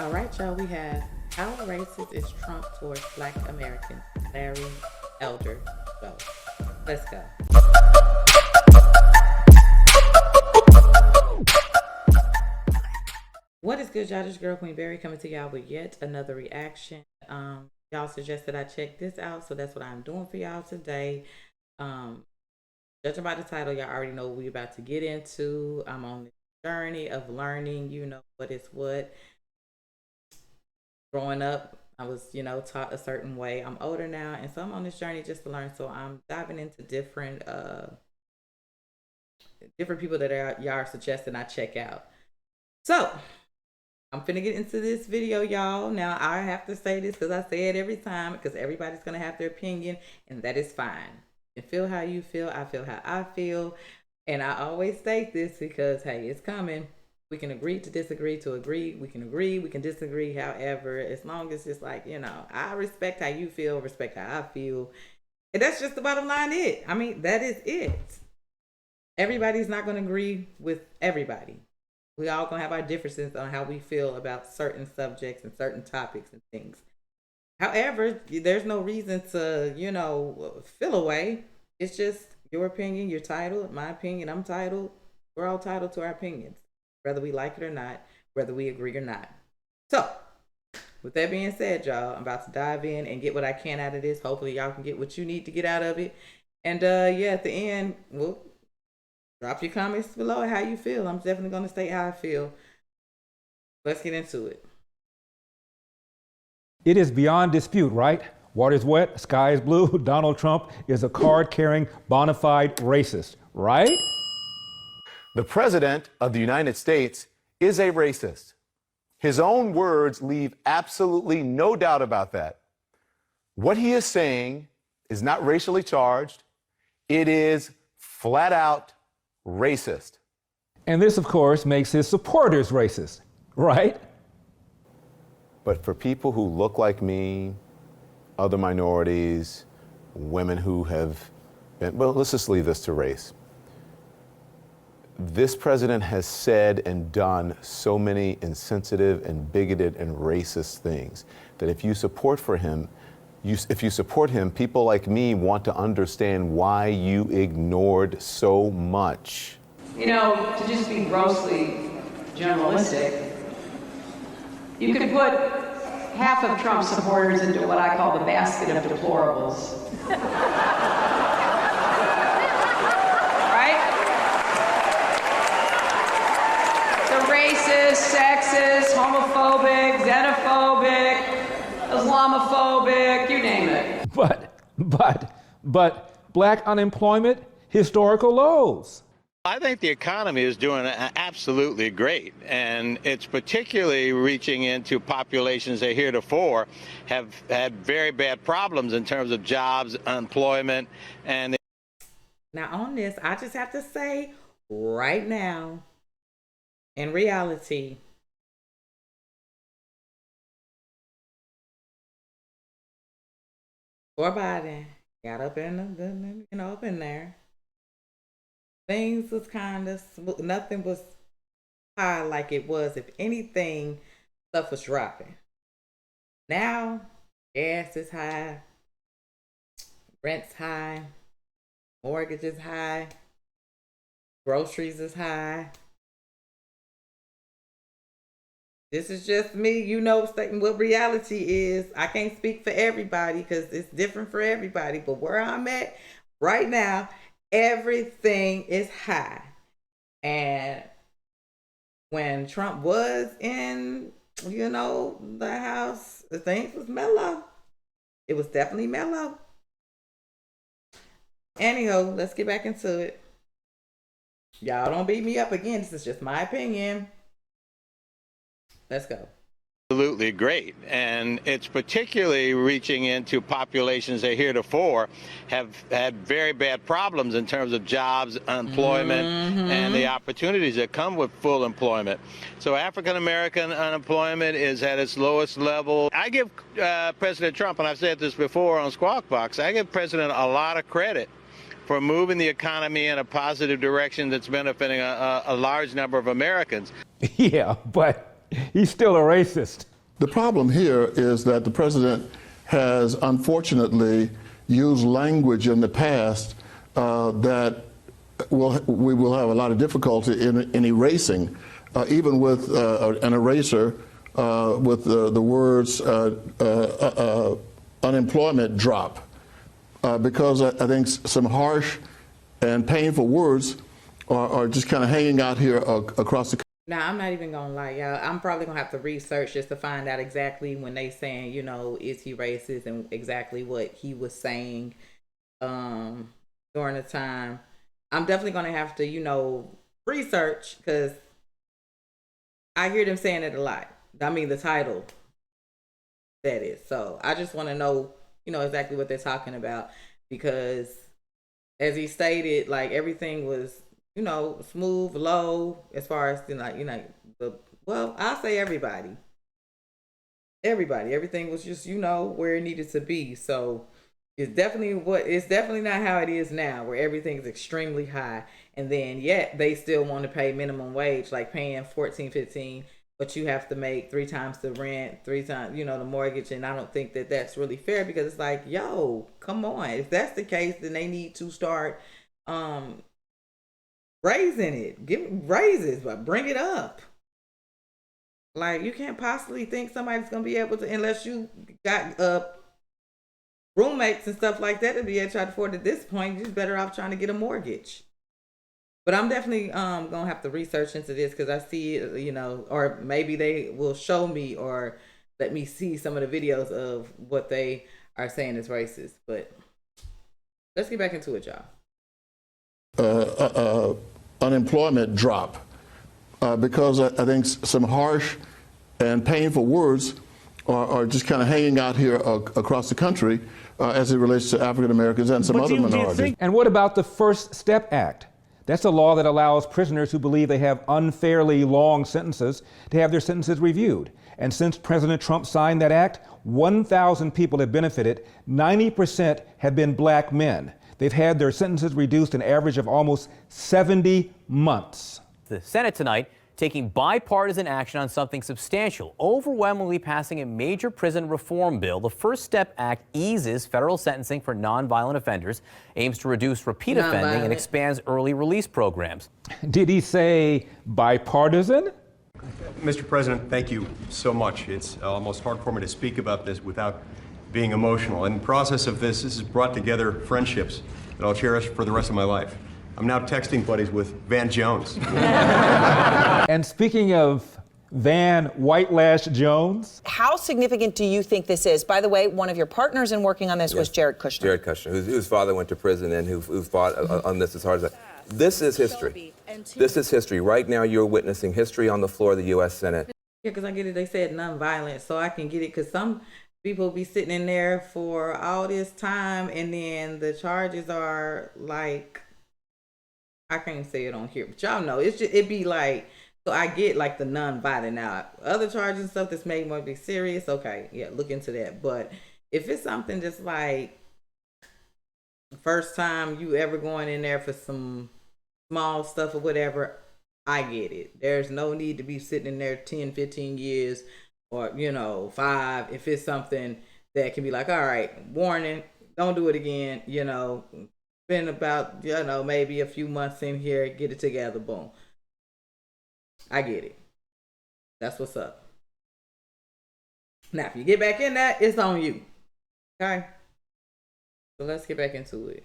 All right, y'all, we have how racist is Trump towards Black Americans? Larry Elder. So, let's go. What is good, y'all? This girl Queen Berry coming to y'all with yet another reaction. Y'all suggested I check this out, so that's what I'm doing for y'all today. Judging by the title, y'all already know what we're about to get into. I'm on this journey of learning, what is what. Growing up, I was, taught a certain way. I'm older now, and so I'm on this journey just to learn. So I'm diving into different people that y'all are suggesting I check out. So I'm finna get into this video, y'all. Now, I have to say this because I say it every time, because everybody's going to have their opinion, and that is fine. You feel how you feel. I feel how I feel. And I always state this because, hey, it's coming. We can agree to disagree to agree. We can disagree. However, as long as it's like, I respect how you feel, respect how I feel. And that's just the bottom line that is it. Everybody's not going to agree with everybody. We all gonna have our differences on how we feel about certain subjects and certain topics and things. However, there's no reason to, feel away. It's just your opinion, you're titled. My opinion, I'm titled. We're all titled to our opinions, whether we like it or not, whether we agree or not. So, with that being said, y'all, I'm about to dive in and get what I can out of this. Hopefully, y'all can get what you need to get out of it. And at the end, drop your comments below how you feel. I'm definitely going to state how I feel. Let's get into it. It is beyond dispute, right? Water's wet, sky is blue. Donald Trump is a card-carrying, bona fide racist, right? The President of the United States is a racist. His own words leave absolutely no doubt about that. What he is saying is not racially charged. It is flat out racist. And this, of course, makes his supporters racist, right? But for people who look like me, other minorities, women who have been, well, let's just leave this to race. This president has said and done so many insensitive and bigoted and racist things that if you support him, people like me want to understand why you ignored so much. To just be grossly generalistic, you could put half of Trump's supporters into what I call the basket of deplorables. Right? The racist, sexist, homophobic, xenophobic, Islamophobic, you name it. But black unemployment, historical lows. I think the economy is doing absolutely great, and it's particularly reaching into populations that heretofore have had very bad problems in terms of jobs, unemployment, and... Now on this, I just have to say right now, in reality, Joe Biden got up in up in there. Things was kind of smooth. Nothing was high like it was. If anything, stuff was dropping. Now, gas is high, rent's high, mortgage is high, groceries is high. This is just me, stating what reality is. I can't speak for everybody because it's different for everybody. But where I'm at right now, everything is high. And when Trump was in, the house, the things was mellow. It was definitely mellow. Anyhow, let's get back into it. Y'all don't beat me up again. This is just my opinion. Let's go. Absolutely great, and it's particularly reaching into populations that heretofore have had very bad problems in terms of jobs, unemployment, and the opportunities that come with full employment. So African American unemployment is at its lowest level. I give President Trump, and I've said this before on Squawk Box, I give President a lot of credit for moving the economy in a positive direction that's benefiting a large number of Americans. Yeah, but He's still a racist. The problem here is that the president has unfortunately used language in the past that we will have a lot of difficulty in erasing, even with an eraser with the words unemployment drop, because I think some harsh and painful words are just kind of hanging out here across the country. Now, I'm not even gonna lie, y'all. I'm probably gonna have to research just to find out exactly when they saying, you know, is he racist and exactly what he was saying during the time. I'm definitely gonna have to, you know, research, because I hear them saying it a lot. I mean, the title, that is. So I just want to know, you know, exactly what they're talking about, because as he stated, like, everything was, you know, smooth, low, as far as, well, I'll say everybody, everything was just, you know, where it needed to be. So it's definitely not how it is now, where everything is extremely high, and then yet they still want to pay minimum wage, like paying $14, $15, but you have to make 3 times the rent, 3 times, you know, the mortgage. And I don't think that that's really fair, because it's like, yo, come on. If that's the case, then they need to start raising it, give raises, but bring it up. Like, you can't possibly think somebody's gonna be able to, unless you got roommates and stuff like that, to be able to try to afford. At this point, you're just better off trying to get a mortgage. But I'm definitely gonna have to research into this, because I see it, you know, or maybe they will show me or let me see some of the videos of what they are saying is racist. But let's get back into it, y'all. Unemployment drop, because I think some harsh and painful words are just kind of hanging out here across the country as it relates to African Americans and some other minorities. And what about the First Step Act? That's a law that allows prisoners who believe they have unfairly long sentences to have their sentences reviewed. And since President Trump signed that act, 1,000 people have benefited. 90% have been black men. They've had their sentences reduced an average of almost 70 months. The Senate tonight taking bipartisan action on something substantial, overwhelmingly passing a major prison reform bill. The First Step Act eases federal sentencing for nonviolent offenders, aims to reduce repeat offending, and expands early release programs. Did he say bipartisan? Mr. President, thank you so much. It's almost hard for me to speak about this without being emotional. In the process of this has brought together friendships that I'll cherish for the rest of my life. I'm now texting buddies with Van Jones. And speaking of Van Whitelash Jones, how significant do you think this is? By the way, one of your partners in working on this was Jared Kushner. Jared Kushner, whose father went to prison and who fought on this as hard as that. This is history. This is history. Right now, you're witnessing history on the floor of the U.S. Senate. Yeah, because I get it. They said nonviolent, so I can get it, because some people be sitting in there for all this time, and then the charges are like, I can't say it on here, but y'all know, it's just, it be like, so I get like the non-violent. Now, other charges and stuff that's made more be serious, okay, yeah, look into that. But if it's something just like first time you ever going in there for some small stuff or whatever, I get it. There's no need to be sitting in there 10, 15 years or, you know, 5. If it's something that can be like, all right, warning, don't do it again, you know, been about, you know, maybe a few months in here, get it together, boom. I get it. That's what's up. Now, if you get back in that, it's on you. Okay? So let's get back into it.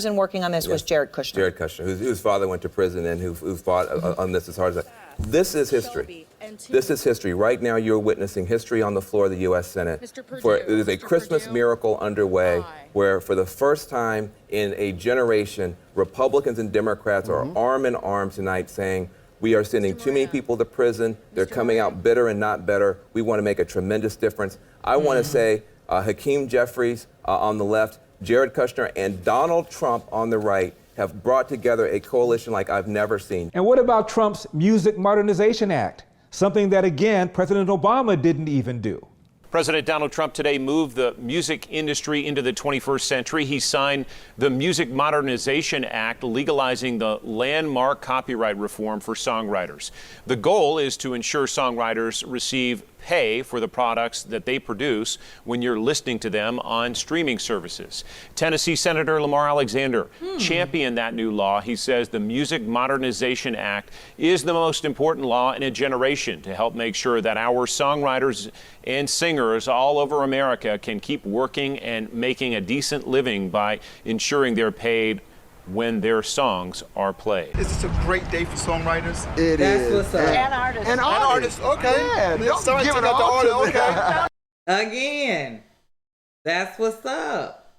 And working on this was Jared Kushner. Jared Kushner, whose father went to prison and who fought on this as hard as that. This is history. This is history. Right now, you're witnessing history on the floor of the U.S. Senate. There's a Christmas miracle underway where, for the first time in a generation, Republicans and Democrats are arm in arm tonight saying, we are sending too many people to prison. They're coming out bitter and not better. We want to make a tremendous difference. I want to say Hakeem Jeffries on the left, Jared Kushner, and Donald Trump on the right have brought together a coalition like I've never seen. And what about Trump's Music Modernization Act? Something that, again, President Obama didn't even do. President Donald Trump today moved the music industry into the 21st century. He signed the Music Modernization Act, legalizing the landmark copyright reform for songwriters. The goal is to ensure songwriters receive pay for the products that they produce when you're listening to them on streaming services. Tennessee Senator Lamar Alexander championed that new law. He says the Music Modernization Act is the most important law in a generation to help make sure that our songwriters and singers all over America can keep working and making a decent living by ensuring they're paid when their songs are played. It's a great day for songwriters. That's what's up. And artists. And artists, okay. Yeah, don't give it all to okay. Again, that's what's up.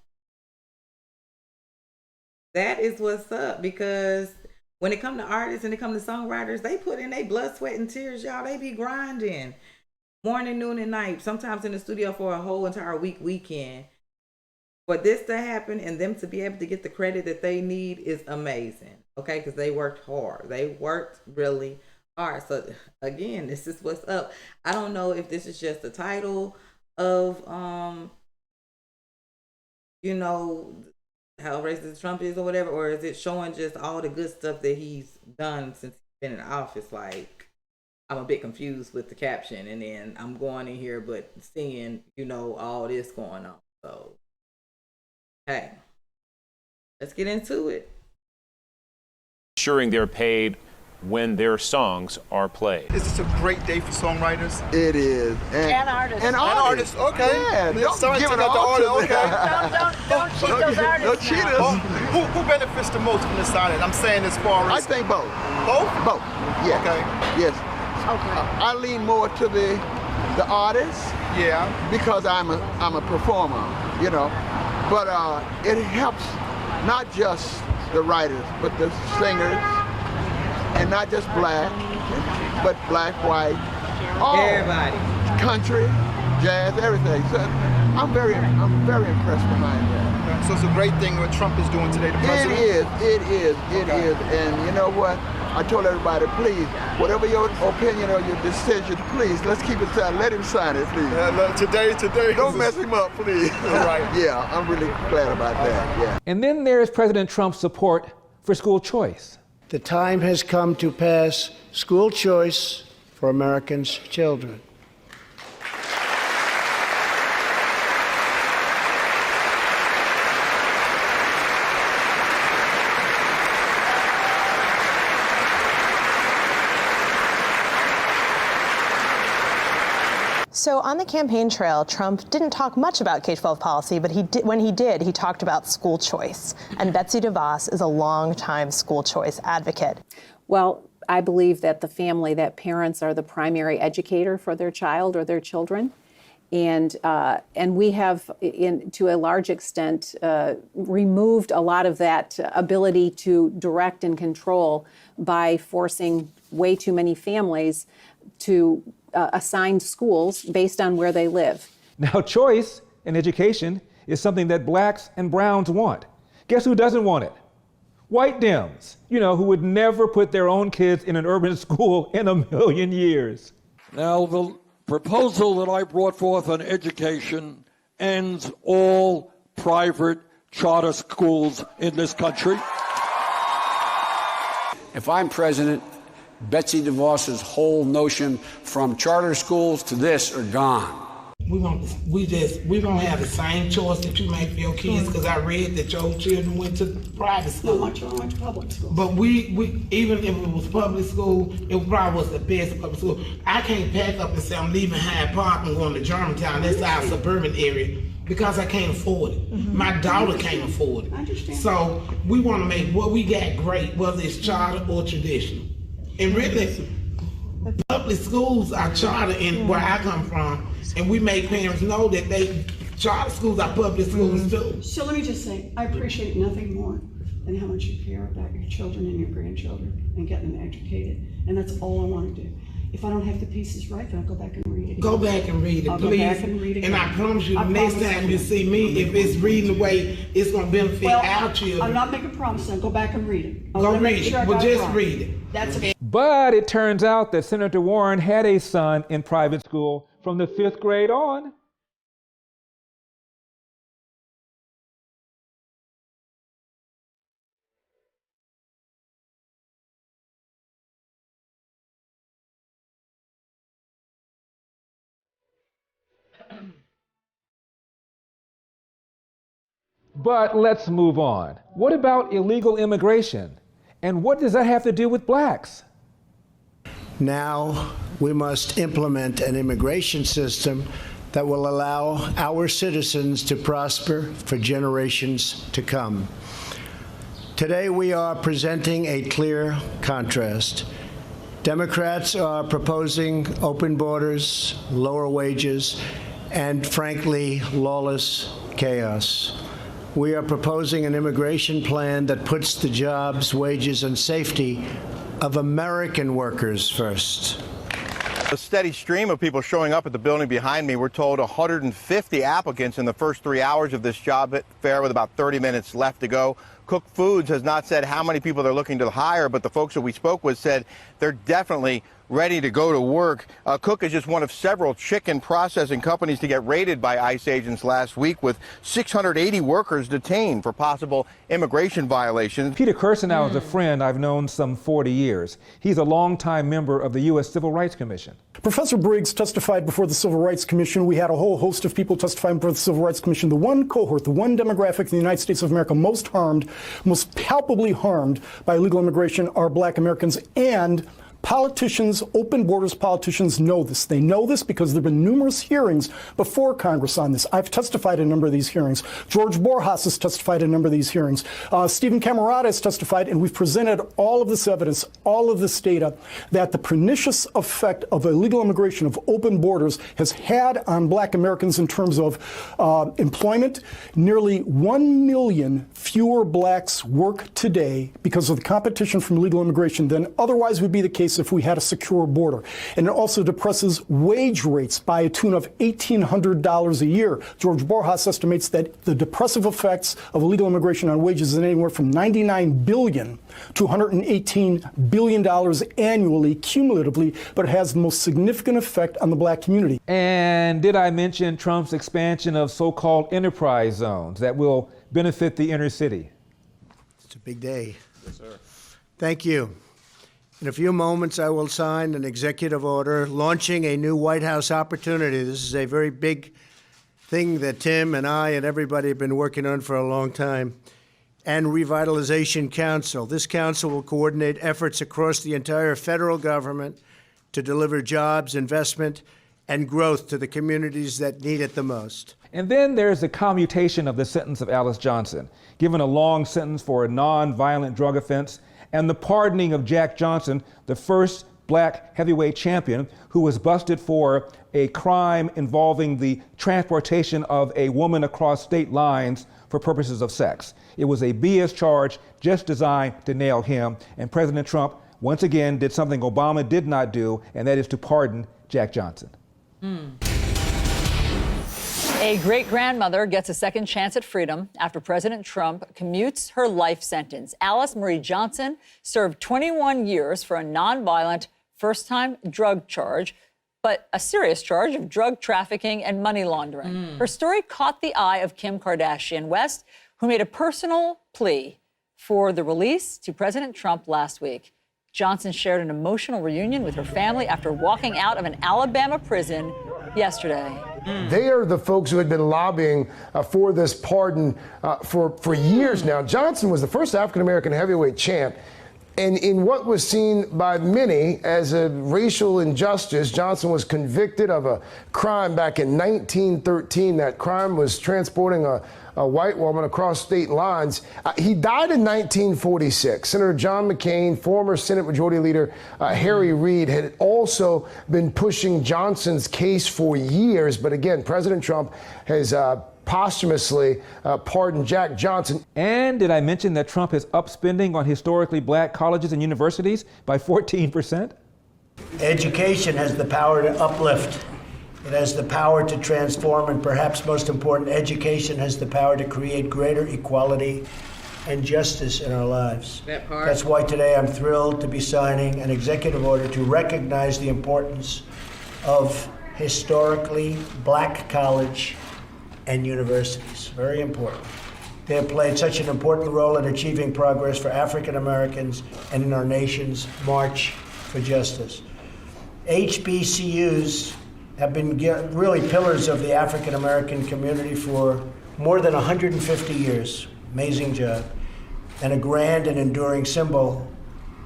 That is what's up, because when it comes to artists and it comes to songwriters, they put in their blood, sweat, and tears, y'all. They be grinding morning, noon, and night, sometimes in the studio for a whole entire weekend. For this to happen and them to be able to get the credit that they need is amazing, okay? Because they worked hard. They worked really hard. So, again, this is what's up. I don't know if this is just the title of, you know, how racist Trump is or whatever, or is it showing just all the good stuff that he's done since he's been in office? Like, I'm a bit confused with the caption, and then I'm going in here but seeing, you know, all this going on. So, hey, let's get into it. Ensuring they're paid when their songs are played. It's a great day for songwriters. It is. And artists. And artists, okay. Yeah, don't give it all to okay. Don't cheat those artists. Don't cheat us. Who benefits the most from this side? I'm saying as far as... I think both. Both? Both, yes. Okay. Yes. Okay. I lean more to the artist. Yeah. Because I'm a performer, you know. But it helps not just the writers, but the singers, and not just black, but black, white, all, everybody, country, jazz, everything. So I'm very impressed behind that. So it's a great thing what Trump is doing today, the president? It is. And you know what? I told everybody, please, whatever your opinion or your decision, please, let's keep it signed. Let him sign it, please. Today. Don't mess him up, please. All right. Yeah, I'm really glad about that, yeah. And then there's President Trump's support for school choice. The time has come to pass school choice for Americans' children. So on the campaign trail, Trump didn't talk much about K-12 policy, but when he did, he talked about school choice. And Betsy DeVos is a longtime school choice advocate. Well, I believe that the family, that parents are the primary educator for their child or their children. And we have, to a large extent, removed a lot of that ability to direct and control by forcing way too many families to assign schools based on where they live. Now, choice in education is something that blacks and browns want. Guess who doesn't want it? White Dems, you know, who would never put their own kids in an urban school in a million years. Now, the proposal that I brought forth on education ends all private charter schools in this country. If I'm president, Betsy DeVos's whole notion from charter schools to this are gone. We won't have the same choice that you make for your kids, because I read that your children went to private school. No, my children went to public school. But we even if it was public school, it probably was the best public school. I can't pack up and say I'm leaving Hyde Park and going to Germantown. That's our suburban area, because I can't afford it. Mm-hmm. My daughter can't afford it. I understand. So we want to make what we got great, whether it's charter or traditional. And really, public schools are charter in where I come from, and we make parents know that charter schools are public schools too. So let me just say, I appreciate nothing more than how much you care about your children and your grandchildren and getting them educated, and that's all I want to do. If I don't have the pieces right, then I'll go back and read it. Go back and read it, I'll please. Go back and read it. And I promise you, the next time you see me, if it's reading the way it's going to benefit our children. I'm not making promises. I'll go back and read it. Go read it. Well, just read it. That's okay. But it turns out that Senator Warren had a son in private school from the 5th grade on. But let's move on. What about illegal immigration? And what does that have to do with blacks? Now we must implement an immigration system that will allow our citizens to prosper for generations to come. Today we are presenting a clear contrast. Democrats are proposing open borders, lower wages, and frankly, lawless chaos. We are proposing an immigration plan that puts the jobs, wages, and safety of American workers first. A steady stream of people showing up at the building behind me. We're told 150 applicants in the first 3 hours of this job fair with about 30 minutes left to go. Cook Foods has not said how many people they're looking to hire, but the folks that we spoke with said they're definitely ready to go to work. Cook is just one of several chicken processing companies to get raided by ICE agents last week, with 680 workers detained for possible immigration violations. Peter Kirsanow is a friend I've known some 40 years. He's a longtime member of the U.S. Civil Rights Commission. Professor Briggs testified before the Civil Rights Commission. We had a whole host of people testifying before the Civil Rights Commission. The one cohort, the one demographic in the United States of America most harmed, most palpably harmed by illegal immigration are black Americans. And politicians, open borders politicians know this. They know this because there have been numerous hearings before Congress on this. I've testified in a number of these hearings. George Borjas has testified in a number of these hearings. Stephen Camarada has testified, and we've presented all of this evidence, all of this data, that the pernicious effect of illegal immigration, of open borders, has had on black Americans in terms of employment. Nearly 1 million fewer blacks work today because of the competition from illegal immigration than otherwise would be the case if we had a secure border. And it also depresses wage rates by a tune of $1,800 a year. George Borjas estimates that the depressive effects of illegal immigration on wages is anywhere from $99 billion to $118 billion annually, cumulatively, but it has the most significant effect on the black community. And did I mention Trump's expansion of so-called enterprise zones that will benefit the inner city? It's a big day. Yes, sir. Thank you. In a few moments, I will sign an executive order launching a new White House opportunity. This is a very big thing that Tim and I and everybody have been working on for a long time. And Revitalization Council. This council will coordinate efforts across the entire federal government to deliver jobs, investment, and growth to the communities that need it the most. And then there's the commutation of the sentence of Alice Johnson, given a long sentence for a non-violent drug offense, and the pardoning of Jack Johnson, the first black heavyweight champion who was busted for a crime involving the transportation of a woman across state lines for purposes of sex. It was a BS charge just designed to nail him, and President Trump once again did something Obama did not do, and that is to pardon Jack Johnson. A great-grandmother gets a second chance at freedom after President Trump commutes her life sentence. Alice Marie Johnson served 21 years for a nonviolent first-time drug charge, but a serious charge of drug trafficking and money laundering. Her story caught the eye of Kim Kardashian West, who made a personal plea for the release to President Trump last week. Johnson shared an emotional reunion with her family after walking out of an Alabama prison yesterday. They are the folks who had been lobbying for this pardon for years now. Johnson was the first African-American heavyweight champ. And in what was seen by many as a racial injustice, Johnson was convicted of a crime back in 1913. That crime was transporting a white woman across state lines. He died in 1946. Senator John McCain, former Senate Majority Leader Harry Reid had also been pushing Johnson's case for years. But again, President Trump has posthumously pardoned Jack Johnson. And did I mention that Trump is up spending on historically black colleges and universities by 14%? Education has the power to uplift. It has the power to transform, and perhaps most important, education has the power to create greater equality and justice in our lives. That part. That's why today I'm thrilled to be signing an executive order to recognize the importance of historically black college and universities. Very important. They have played such an important role in achieving progress for African Americans and in our nation's march for justice. HBCUs have been really pillars of the African American community for more than 150 years. Amazing job. And a grand and enduring symbol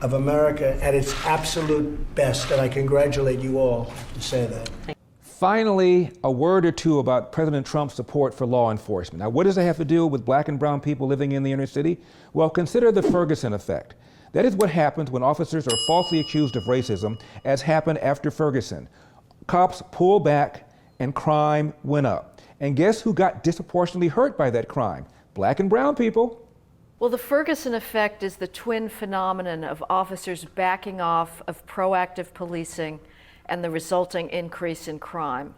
of America at its absolute best. And I congratulate you all to say that. Finally, a word or two about President Trump's support for law enforcement. Now, what does that have to do with black and brown people living in the inner city? Well, consider the Ferguson effect. That is what happens when officers are falsely accused of racism, as happened after Ferguson. Cops pulled back and crime went up. And guess who got disproportionately hurt by that crime? Black and brown people. Well, the Ferguson effect is the twin phenomenon of officers backing off of proactive policing and the resulting increase in crime.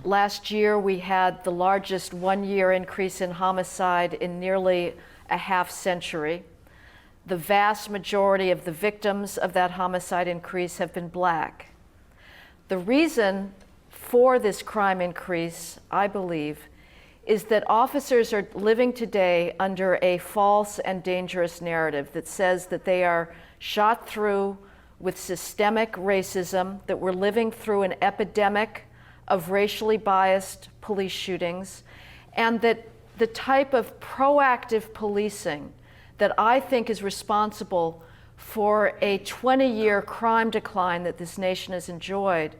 Last year, we had the largest one-year increase in homicide in nearly a half century. The vast majority of the victims of that homicide increase have been black. The reason for this crime increase, I believe, is that officers are living today under a false and dangerous narrative that says that they are shot through with systemic racism, that we're living through an epidemic of racially biased police shootings, and that the type of proactive policing that I think is responsible for a 20-year crime decline that this nation has enjoyed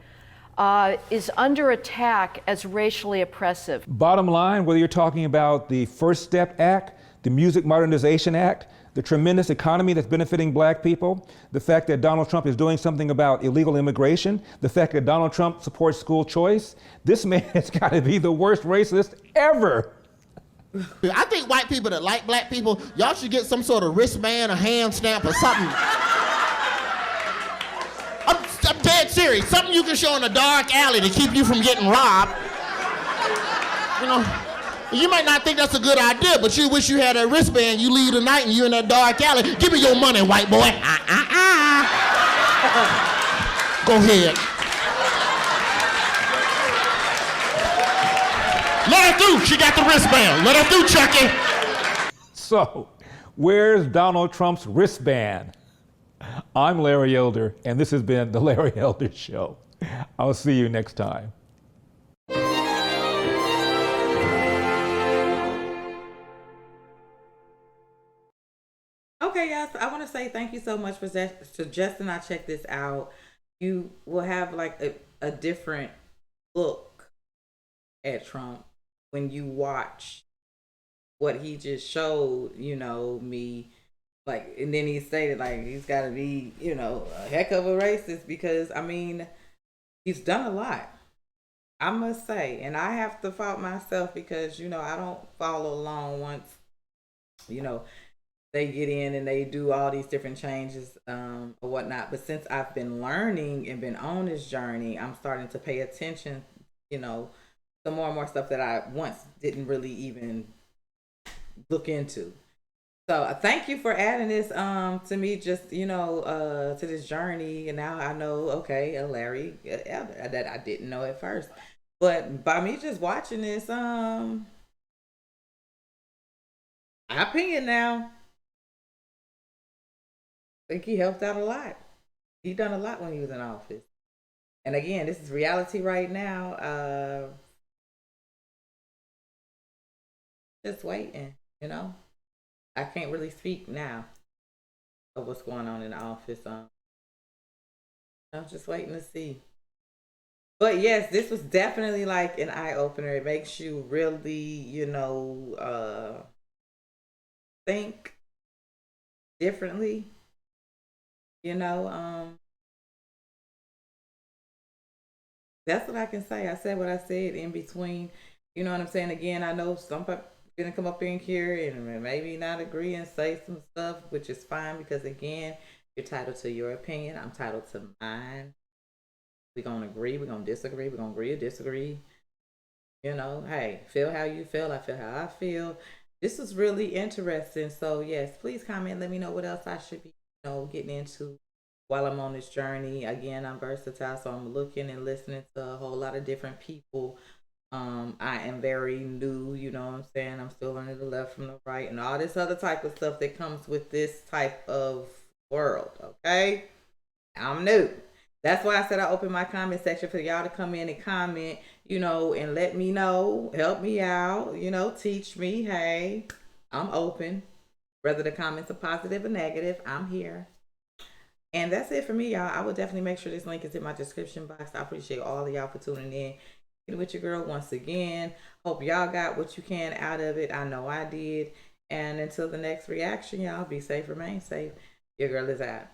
is under attack as racially oppressive. Bottom line, whether you're talking about the First Step Act, the Music Modernization Act, the tremendous economy that's benefiting black people, the fact that Donald Trump is doing something about illegal immigration, the fact that Donald Trump supports school choice, this man has got to be the worst racist ever. I think white people that like black people, y'all should get some sort of wristband, a hand stamp, or something. I'm dead serious. Something you can show in a dark alley to keep you from getting robbed. You know, you might not think that's a good idea, but you wish you had that wristband. You leave tonight and you're in that dark alley. Give me your money, white boy. Go ahead. Let her through. She got the wristband. Let her through, Chucky. So, where's Donald Trump's wristband? I'm Larry Elder, and this has been The Larry Elder Show. I'll see you next time. Okay, y'all, so I want to say thank you so much for suggesting I check this out. You will have like a different look at Trump when you watch what he just showed, you know, me. Like, and then he stated like he's got to be, you know, a heck of a racist because, I mean, he's done a lot, I must say. And I have to fault myself because, you know, I don't follow along once, you know, they get in and they do all these different changes or whatnot. But since I've been learning and been on this journey, I'm starting to pay attention, you know, to more and more stuff that I once didn't really even look into. So thank you for adding this to me, just, you know, to this journey. And now I know, okay, a Larry Elder that I didn't know at first. But by me just watching this, my opinion now, I think he helped out a lot. He done a lot when he was in office. And again, this is reality right now. Just waiting, you know. I can't really speak now of what's going on in the office. I'm just waiting to see. But yes, this was definitely like an eye-opener. It makes you really, you know, think differently. You know, that's what I can say. I said what I said in between. You know what I'm saying? Again, I know some people gonna come up in here and maybe not agree and say some stuff, which is fine because again, you're entitled to your opinion. I'm entitled to mine. We're gonna agree, we're gonna disagree, we're gonna agree or disagree. You know, hey, feel how you feel, I feel how I feel. This is really interesting. So yes, please comment, let me know what else I should be, you know, getting into while I'm on this journey. Again, I'm versatile, so I'm looking and listening to a whole lot of different people. I am very new, you know what I'm saying? I'm still learning the left from the right and all this other type of stuff that comes with this type of world, okay? I'm new. That's why I said I opened my comment section for y'all to come in and comment, you know, and let me know, help me out, you know, teach me. Hey, I'm open. Whether the comments are positive or negative, I'm here. And that's it for me, y'all. I will definitely make sure this link is in my description box. I appreciate all of y'all for tuning in. Get with your girl once again. Hope y'all got what you can out of it. I know I did. And until the next reaction, y'all, be safe, remain safe. Your girl is out.